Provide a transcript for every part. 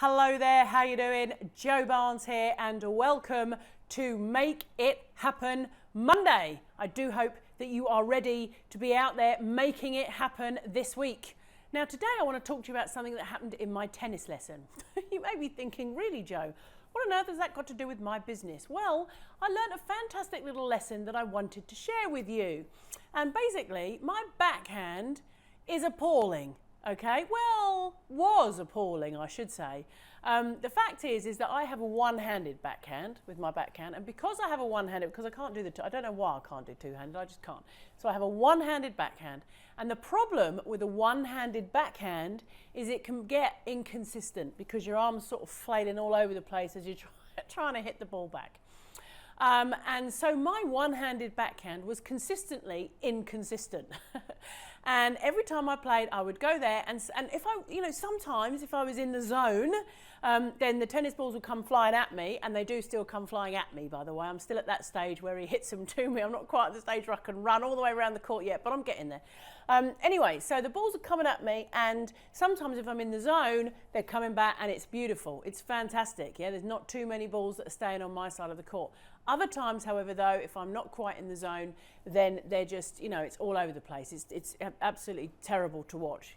Hello there, how you doing? Jo Barnes here and welcome to Make It Happen Monday. I do hope that you are ready to be out there making it happen this week. Now today I want to talk to you about something that happened in my tennis lesson. You may be thinking, really Jo, what on earth has that got to do with my business? Well, I learned a fantastic little lesson that I wanted to share with you. And basically, my backhand is appalling. Okay, well, was appalling, I should say. The fact is that I have a one-handed backhand with my backhand, and because I have a one-handed, because I can't do I don't know why I can't do two-handed, I just can't. So I have a one-handed backhand, and the problem with a one-handed backhand is it can get inconsistent because your arm's sort of flailing all over the place as you're trying to hit the ball back. And so my one-handed backhand was consistently inconsistent. And every time I played, I would go there and if I, sometimes if I was in the zone, then the tennis balls would come flying at me, and they do still come flying at me, by the way. I'm still at that stage where he hits them to me. I'm not quite at the stage where I can run all the way around the court yet, but I'm getting there. Anyway, so the balls are coming at me, and sometimes if I'm in the zone, they're coming back, and it's beautiful. It's fantastic, yeah? There's not too many balls that are staying on my side of the court. Other times, however, though, if I'm not quite in the zone, then they're just, it's all over the place. It's absolutely terrible to watch,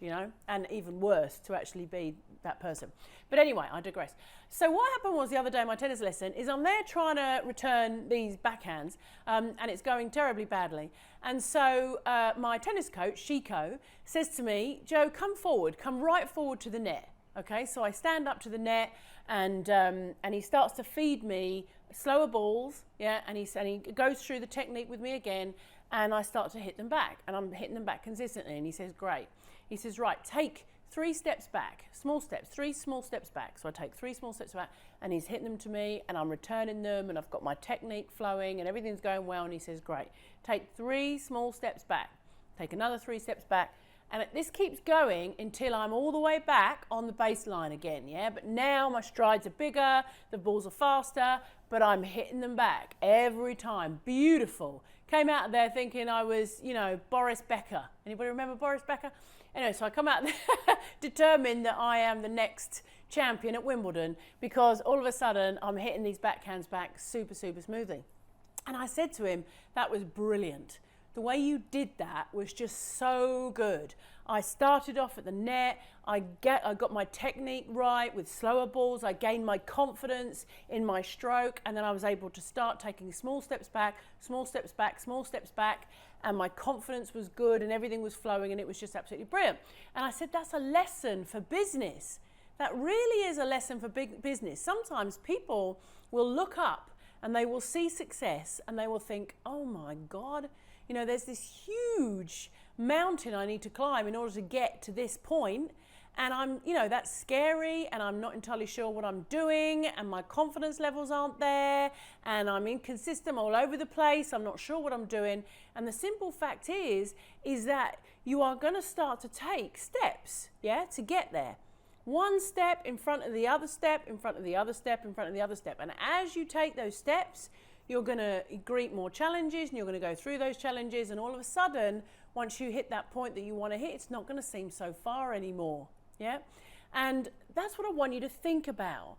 and even worse to actually be that person. But anyway, I digress. So what happened was the other day in my tennis lesson is I'm there trying to return these backhands, and it's going terribly badly. And so my tennis coach, Shiko, says to me, Jo, come forward, come right forward to the net. Okay, so I stand up to the net, and he starts to feed me slower balls, yeah, and he goes through the technique with me again, and I start to hit them back, and I'm hitting them back consistently, and he says, great. He says, right, take 3 steps back, small steps, 3 small steps back. So I take 3 small steps back, and he's hitting them to me, and I'm returning them, and I've got my technique flowing, and everything's going well, and he says, great. Take 3 small steps back, take another 3 steps back, and this keeps going until I'm all the way back on the baseline again, yeah? But now my strides are bigger, the balls are faster, but I'm hitting them back every time. Beautiful. Came out of there thinking I was, Boris Becker. Anybody remember Boris Becker? Anyway, so I come out there determined that I am the next champion at Wimbledon, because all of a sudden I'm hitting these backhands back super, super smoothly. And I said to him, that was brilliant. The way you did that was just so good. I started off at the net, I got my technique right with slower balls, I gained my confidence in my stroke, and then I was able to start taking small steps back, small steps back, small steps back, and my confidence was good and everything was flowing, and it was just absolutely brilliant. And I said, that's a lesson for business. That really is a lesson for big business. Sometimes people will look up and they will see success and they will think, oh my God, there's this huge mountain I need to climb in order to get to this point, and I'm, that's scary, and I'm not entirely sure what I'm doing, and my confidence levels aren't there, and I'm inconsistent all over the place, I'm not sure what I'm doing. And the simple fact is that you are going to start to take steps, yeah, to get there. One step in front of the other step, in front of the other step, in front of the other step. And as you take those steps, you're going to greet more challenges, and you're going to go through those challenges, and all of a sudden, once you hit that point that you want to hit, it's not going to seem so far anymore, yeah? And that's what I want you to think about.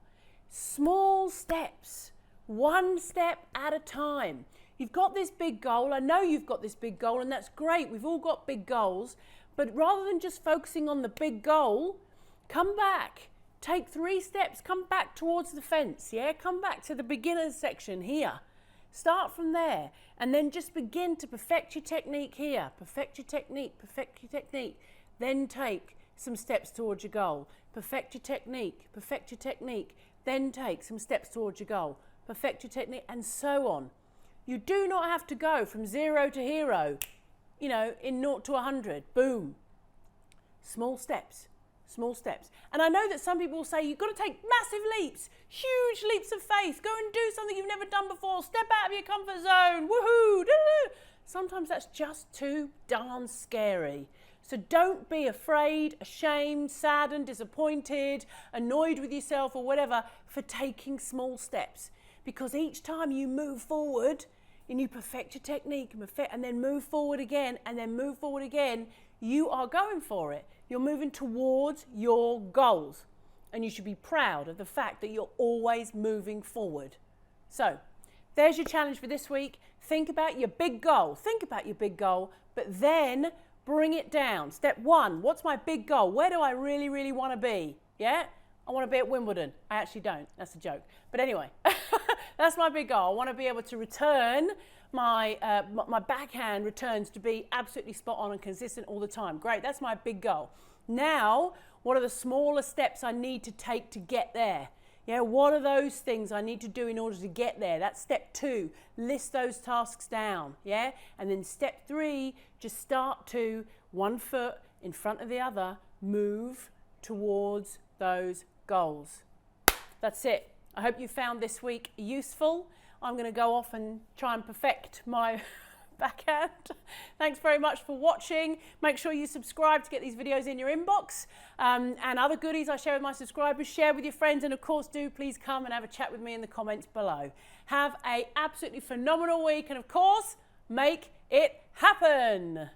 Small steps, one step at a time. You've got this big goal. I know you've got this big goal, and that's great. We've all got big goals, but rather than just focusing on the big goal, come back. Take 3 steps, come back towards the fence, yeah? Come back to the beginner's section here. Start from there, and then just begin to perfect your technique here. Perfect your technique, perfect your technique. Then take some steps towards your goal. Perfect your technique, perfect your technique. Then take some steps towards your goal. Perfect your technique, and so on. You do not have to go from 0 to hero, in 0 to 100. Boom. Small steps. Small steps. And I know that some people will say, you've got to take massive leaps, huge leaps of faith, go and do something you've never done before, step out of your comfort zone, woohoo, Sometimes that's just too darn scary. So don't be afraid, ashamed, saddened, disappointed, annoyed with yourself or whatever for taking small steps. Because each time you move forward and you perfect your technique and then move forward again and then move forward again, you are going for it. You're moving towards your goals. and you should be proud of the fact that you're always moving forward. So there's your challenge for this week. Think about your big goal. But then bring it down. Step 1, what's my big goal? Where do I really, really want to be? Yeah? I want to be at Wimbledon. I actually don't. That's a joke. But anyway, that's my big goal. I want to be able to return my backhand returns to be absolutely spot on and consistent all the time. Great. That's my big goal. Now, what are the smaller steps I need to take to get there? Yeah, what are those things I need to do in order to get there? That's step 2. List those tasks down, yeah? And then step 3, just start to, one foot in front of the other, move towards those goals. That's it. I hope you found this week useful. I'm going to go off and try and perfect my backhand. Thanks very much for watching. Make sure you subscribe to get these videos in your inbox, and other goodies I share with my subscribers. Share with your friends, and of course do please come and have a chat with me in the comments below. Have a absolutely phenomenal week, and of course make it happen.